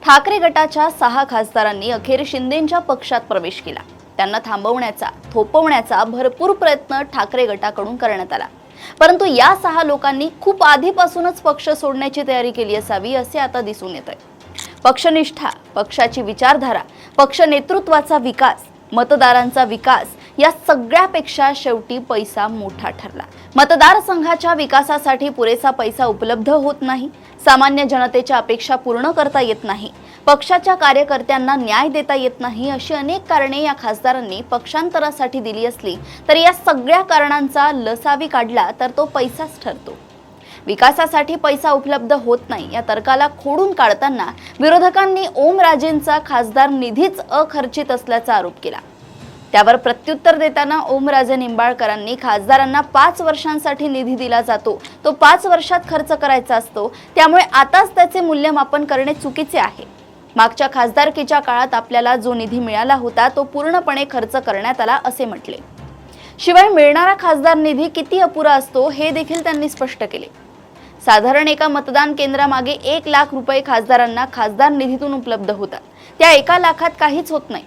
ठाकरे गटाच्या 6 खासदारांनी अखेर शिंदेंच्या पक्षात प्रवेश केला। त्यांना थांबवण्याचा, थोपवण्याचा भरपूर प्रयत्न ठाकरे गटाकडून करण्यात आला। परंतु या 6 लोकांनी खूप आधीपासूनच पक्ष सोडण्याची तयारी केली असावी असे आता दिसून येत आहे। पक्षनिष्ठा, पक्षाची विचारधारा, पक्ष नेतृत्वाचा विकास, मतदारांचा विकास या सगळ्यापेक्षा शेवटी पैसा मोठा ठरला। मतदारसंघाच्या विकासासाठी पुरेसा पैसा उपलब्ध होत नाही, सामान्य जनतेच्या अपेक्षा पूर्ण करता येत नाही, पक्षाच्या कार्यकर्त्यांना न्याय देता येत नाही, अशी अनेक कारणे या खासदारांनी पक्षांतरासाठी दिली असली तरी या सगळ्या कारणांचा लसावी काढला तर तो पैसाच ठरतो। विकासासाठी पैसा उपलब्ध होत नाही या तर्काला खोडून काढताना विरोधकांनी ओमराजेंचा खासदार निधीच अखर्चित असल्याचा आरोप केला। त्यावर प्रत्युत्तर देताना ओमराजे निंबाळकरांनी खासदारांना 5 वर्षांसाठी निधी दिला जातो, तो 5 वर्षात खर्च करायचा असतो, त्यामुळे आताच त्याचे मूल्यमापन करणे चुकीचे आहे। मागच्या खासदारकीच्या काळात आपल्याला जो निधी मिळाला होता तो पूर्णपणे खर्च करण्यात आला असे म्हटले। शिवाय मिळणारा खासदार निधी किती अपुरा असतो हे देखील त्यांनी स्पष्ट केले। साधारण एका मतदान केंद्रामागे 1 लाख रुपये खासदारांना खासदार निधीतून उपलब्ध होतात। त्या 1 लाखात काहीच होत नाही।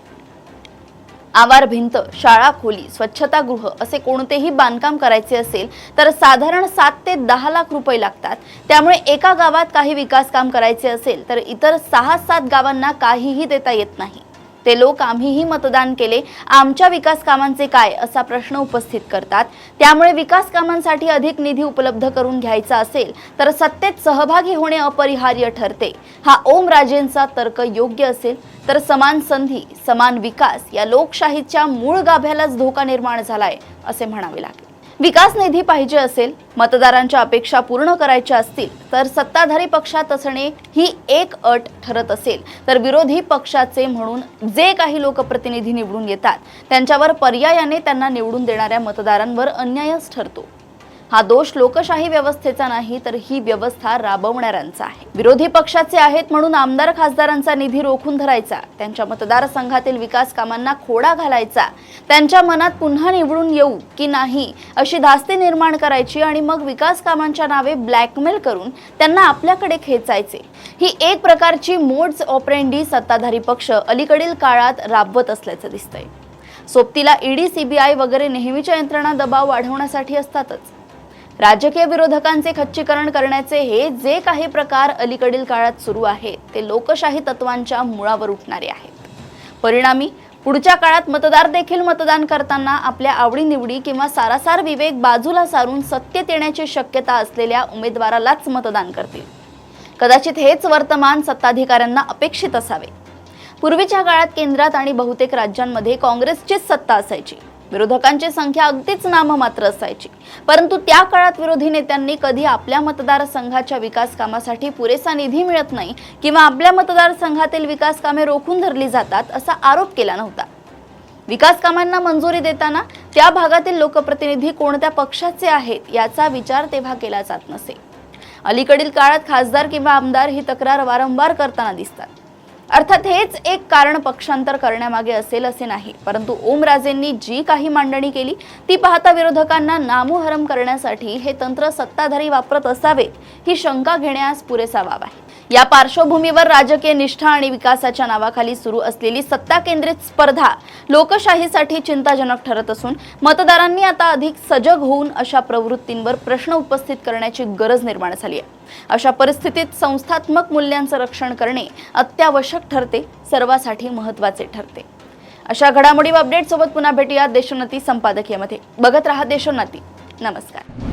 आवार भिंत, शाळा खोली, स्वच्छतागृह असे कोणतेही बांधकाम करायचे असेल तर साधारण 7 ते 10 लाख रुपये लागतात। त्यामुळे एका गावात काही विकास काम करायचे असेल तर इतर 6-7 गावांना काहीही देता येत नाही। ते लोक आम्हीही मतदान केले, आमच्या विकास कामांचे काय असा प्रश्न उपस्थित करतात। त्यामुळे विकास कामांसाठी अधिक निधी उपलब्ध करून घ्यायचा असेल तर सत्तेत सहभागी होणे अपरिहार्य ठरते। हा ओमराजेंचा तर्क योग्य असेल तर समान संधी, समान विकास या लोकशाहीच्या मूळ गाभ्यालाच धोका निर्माण झालाय असे म्हणावे लागेल। विकास निधी पाहिजे असेल, मतदारांच्या अपेक्षा पूर्ण करायच्या असतील तर सत्ताधारी पक्षात असणे ही एक अट ठरत असेल तर विरोधी पक्षाचे म्हणून जे काही लोकप्रतिनिधी निवडून येतात त्यांच्यावर पर्यायाने त्यांना निवडून देणाऱ्या मतदारांवर अन्यायच ठरतो। हा दोष लोकशाही व्यवस्थेचा नाही तर ही व्यवस्था राबवणाऱ्यांचा आहे। विरोधी पक्षाचे आहेत म्हणून आमदार खासदारांचा निधी रोखून धरायचा, त्यांच्या मतदारसंघातील विकास कामांना खोडा घालायचा, त्यांच्या मनात पुन्हा निवडून येऊ की नाही अशी धास्ती निर्माण करायची आणि मग विकास कामांच्या नावे ब्लॅकमेल करून त्यांना आपल्याकडे खेचायचे। ही एक प्रकारची मोड्स ऑपरेंडी सत्ताधारी पक्ष अलीकडील काळात राबवत असल्याचं दिसतंय। सोबतीला ईडी, सीबीआय वगैरे नेहमीच्या यंत्रणा दबाव वाढवण्यासाठी असतातच। राजकीय विरोधकांचे खच्चीकरण करण्याचे हे जे काही प्रकार अलीकडील काळात सुरू आहेत ते लोकशाही तत्वांच्या मुळावर उठणारे आहेत। परिणामी पुढच्या काळात मतदार देखील मतदान करताना आपल्या आवडीनिवडी किंवा सारासार विवेक बाजूला सारून सत्तेत येण्याची शक्यता असलेल्या उमेदवारालाच मतदान करतील। कदाचित हेच वर्तमान सत्ताधिकाऱ्यांना अपेक्षित असावे। पूर्वीच्या काळात केंद्रात आणि बहुतेक राज्यांमध्ये काँग्रेसचीच सत्ता असायची, विरोधकांची संख्या अगदीच नाममात्र असायची, परंतु त्या काळात विरोधी नेत्यांनी कधी आपल्या मतदारसंघाच्या विकास कामासाठी पुरेसा निधी मिळत नाही किंवा आपल्या मतदारसंघातील विकास कामे रोखून धरली जातात असा आरोप केला नव्हता। विकास कामांना मंजुरी देताना त्या भागातील लोकप्रतिनिधी कोणत्या पक्षाचे आहेत याचा विचार तेव्हा केला जात नसे। अलीकडील काळात खासदार किंवा आमदार ही तक्रार वारंवार करताना दिसतात। अर्थात हेच एक कारण पक्षांतर करण्यामागे असेल असे नाही, परंतु ओमराजेंनी जी काही मांडणी केली ती पाहता विरोधकांना नामोहरम करण्यासाठी हे तंत्र सत्ताधारी वापरत असावेत ही शंका घेण्यास पुरेसा वाव आहे। या पार्श्वभूमीवर राजकीय निष्ठा आणि विकासाच्या नावाखाली सुरू असलेली सत्ता केंद्रित स्पर्धा लोकशाहीसाठी चिंताजनक ठरत असून मतदारांनी आता अधिक सजग होऊन अशा प्रवृत्तींवर प्रश्न उपस्थित करण्याची गरज निर्माण झाली आहे। अशा परिस्थितीत संस्थात्मक मूल्यांचे रक्षण करणे अत्यावश्यक ठरते, सर्वांसाठी महत्त्वाचे ठरते। अशा घडामोडी व अपडेट सोबत पुन्हा भेटूया देशोन्नती संपादकीयमध्ये। बघत रहा देशोन्नती। नमस्कार।